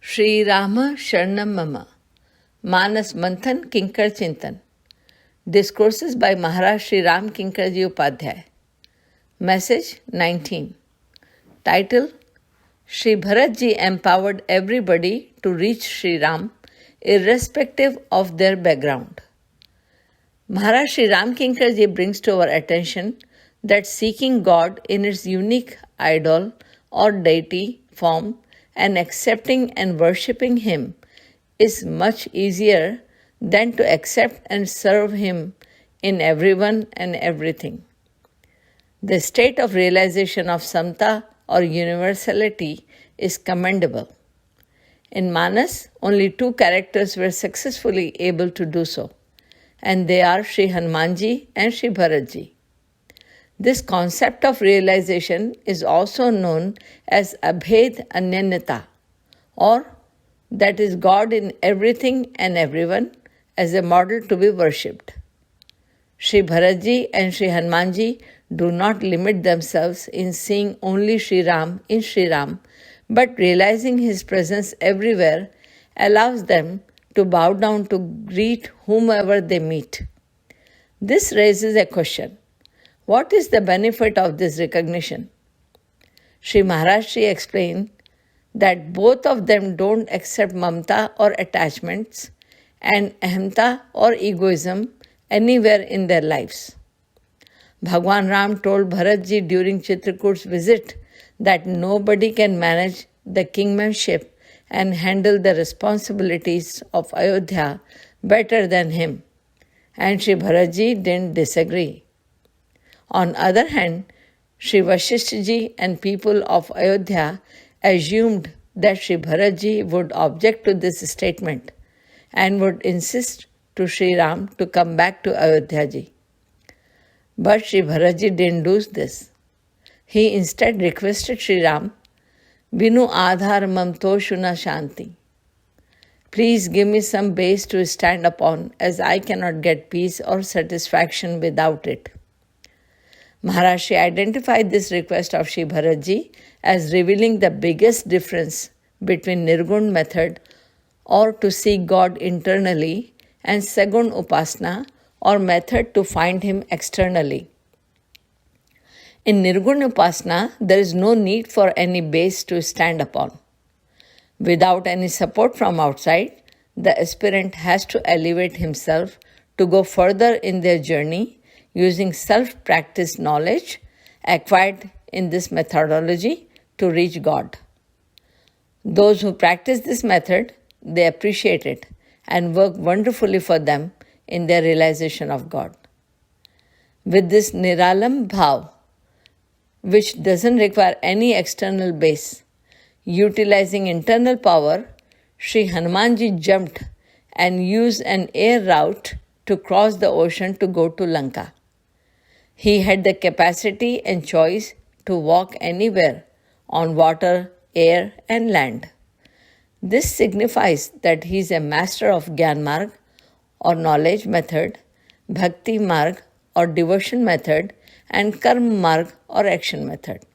Shri Rama Sharanam Mama, Manas Manthan Kinkar Chintan, Discourses by Maharaj Shri Ram Kinkarji Upadhyay. Message 19. Title: Shri Bharatji empowered everybody to reach Shri Ram, irrespective of their background. Maharaj Shri Ram Kinkarji brings to our attention that seeking God in its unique idol or deity form and accepting and worshipping Him is much easier than to accept and serve Him in everyone and everything. The state of realization of samta or universality is commendable. In Manas, only two characters were successfully able to do so, and they are Shri Hanumanji and Shri Bharatji. This concept of realization is also known as Abhed Anyanyata, or that is God in everything and everyone as a model to be worshipped. Shri Bharatji and Shri Hanumanji do not limit themselves in seeing only Shri Ram in Shri Ram, but realizing His presence everywhere allows them to bow down to greet whomever they meet. This raises a question. What is the benefit of this recognition? Shri Maharajji explained that both of them don't accept mamta or attachments and ahamta or egoism anywhere in their lives. Bhagwan Ram told Bharatji during Chitrakoot's visit that nobody can manage the kingmanship and handle the responsibilities of Ayodhya better than him, and Shri Bharatji didn't disagree. On other hand, Shri Vasishthaji and people of Ayodhya assumed that Shri Bharatji would object to this statement and would insist to Shri Ram to come back to Ayodhya ji. But Shri Bharatji didn't do this. He instead requested Shri Ram, Binu Adhar Mamto Shuna Shanti. Please give me some base to stand upon, as I cannot get peace or satisfaction without it. Maharaj identified this request of Shri Bharatji as revealing the biggest difference between Nirgun method, or to seek God internally, and Sagun Upasana, or method to find Him externally. In Nirgun Upasana, there is no need for any base to stand upon. Without any support from outside, the aspirant has to elevate himself to go further in their journey using self-practiced knowledge acquired in this methodology to reach God. Those who practice this method, they appreciate it and work wonderfully for them in their realization of God. With this Niralam Bhav, which doesn't require any external base, utilizing internal power, Shri Hanumanji jumped and used an air route to cross the ocean to go to Lanka. He had the capacity and choice to walk anywhere on water, air, and land. This signifies that he is a master of Gyan Marg or knowledge method, Bhakti Marg or devotion method, and Karma Marg or action method.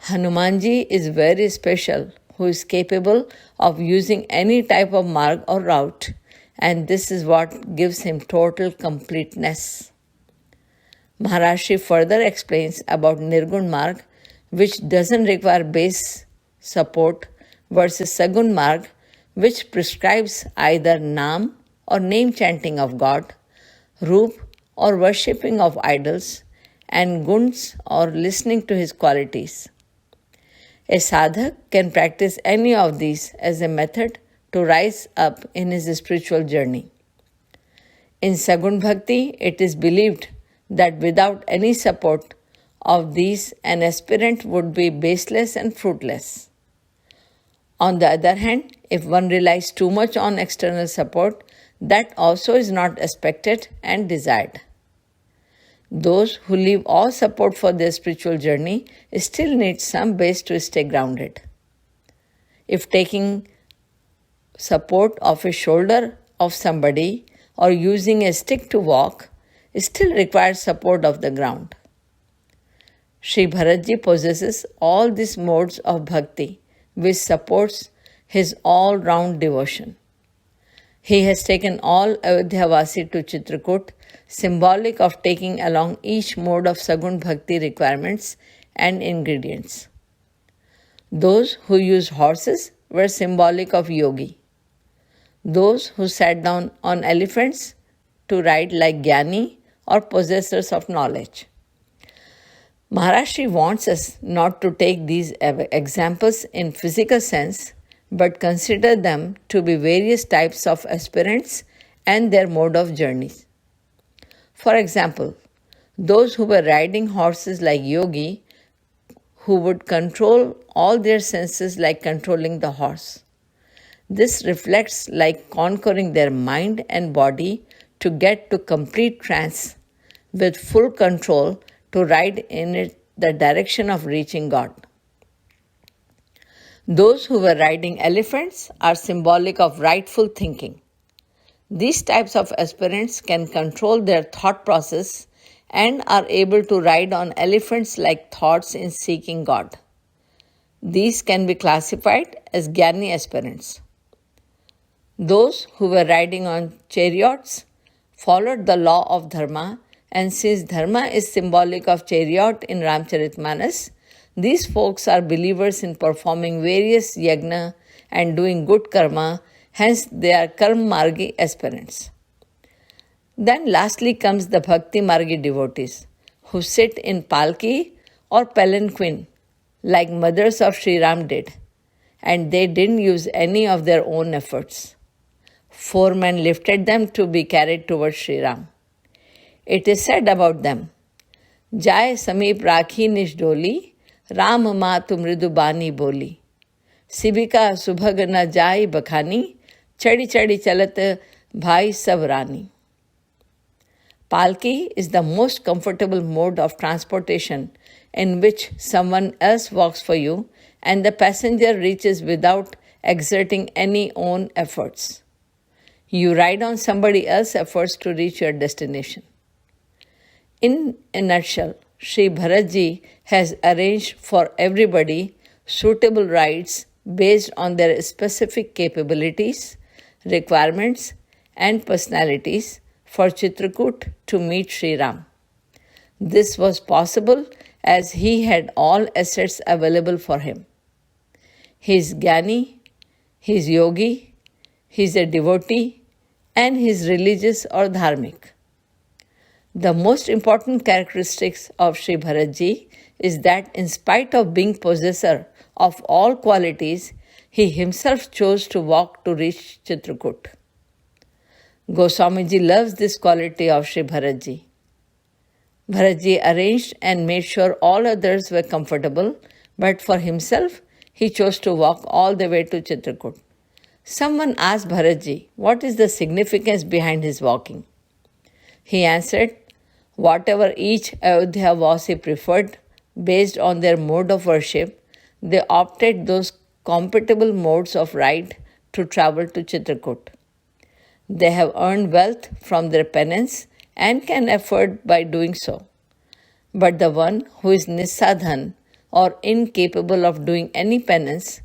Hanumanji is very special, who is capable of using any type of marg or route, and this is what gives him total completeness. Maharashi further explains about Nirgun Marg, which doesn't require base support, versus Sagun Marg, which prescribes either Naam or name chanting of God, Roop or worshipping of idols, and Guns or listening to His qualities. A sadhak can practice any of these as a method to rise up in his spiritual journey. In Sagun Bhakti, it is believed that without any support of these, an aspirant would be baseless and fruitless. On the other hand, if one relies too much on external support, that also is not expected and desired. Those who leave all support for their spiritual journey still need some base to stay grounded. If taking support of a shoulder of somebody or using a stick to walk still requires support of the ground. Shri Bharatji possesses all these modes of bhakti, which supports his all-round devotion. He has taken all Ayodhyavasi to Chitrakoot, symbolic of taking along each mode of Sagun Bhakti requirements and ingredients. Those who used horses were symbolic of yogi. Those who sat down on elephants to ride like Gyani or possessors of knowledge. Maharashri wants us not to take these examples in physical sense, but consider them to be various types of aspirants and their mode of journeys. For example, those who were riding horses like yogi, who would control all their senses like controlling the horse. This reflects like conquering their mind and body to get to complete trance with full control to ride in the direction of reaching God. Those who were riding elephants are symbolic of rightful thinking. These types of aspirants can control their thought process and are able to ride on elephants like thoughts in seeking God. These can be classified as Gyani aspirants. Those who were riding on chariots followed the law of Dharma, and since Dharma is symbolic of chariot in Ramcharitmanas, these folks are believers in performing various yajna and doing good karma, hence they are karma margi aspirants. Then lastly comes the bhakti margi devotees, who sit in palki or palanquin, like mothers of Sri Ram did, and they didn't use any of their own efforts. 4 men lifted them to be carried towards Sri Ram. It is said about them, Jai Sameep Rakhi Nishdoli, Ram Matu Mridu Bani Boli. Sibika Subhag na Jai Bakhani, Chadi Chadi Chalat Bhai Savrani. Palki is the most comfortable mode of transportation in which someone else walks for you and the passenger reaches without exerting any own efforts. You ride on somebody else's efforts to reach your destination. In a nutshell, Sri Bharatji has arranged for everybody suitable rides based on their specific capabilities, requirements, and personalities for Chitrakoot to meet Sri Ram. This was possible as he had all assets available for him. He is Gyani, he is yogi, he is a devotee, and he is religious or dharmic. The most important characteristics of Sri Bharatji is that in spite of being possessor of all qualities, he himself chose to walk to reach Chitrakoot. Goswamiji loves this quality of Sri Bharatji. Bharatji arranged and made sure all others were comfortable, but for himself, he chose to walk all the way to Chitrakoot. Someone asked Bharatji, what is the significance behind his walking? He answered, whatever each Ayodhyavasi preferred based on their mode of worship, they opted those compatible modes of ride to travel to Chitrakoot. They have earned wealth from their penance and can afford by doing so. But the one who is nisadhan or incapable of doing any penance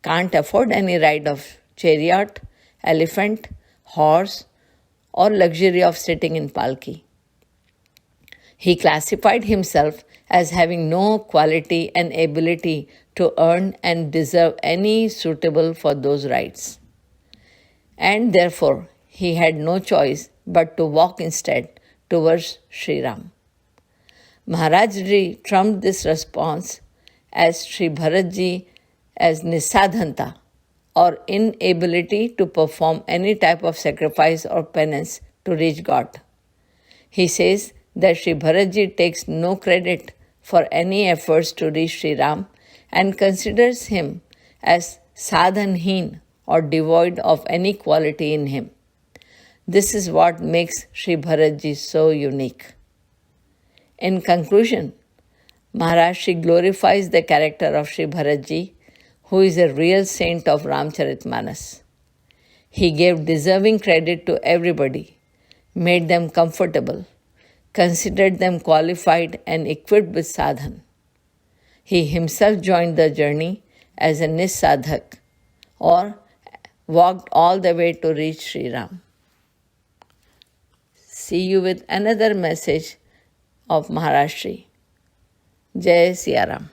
can't afford any ride of chariot, elephant, horse, or luxury of sitting in palki. He classified himself as having no quality and ability to earn and deserve any suitable for those rights. And therefore, he had no choice but to walk instead towards Sri Ram. Maharajji trumped this response as Sri Bharatji as nisadhanta, or inability to perform any type of sacrifice or penance to reach God. He says that Sri Bharatji takes no credit for any efforts to reach Sri Ram and considers him as sadhanheen or devoid of any quality in him. This is what makes Sri Bharatji so unique. In conclusion, Maharashri glorifies the character of Sri Bharatji, who is a real saint of Ramcharitmanas. He gave deserving credit to everybody, made them comfortable, considered them qualified and equipped with sadhan. He himself joined the journey as a nisadhak, or walked all the way to reach Sri Ram. See you with another message of Maharaj Shri. Jai Siya Ram.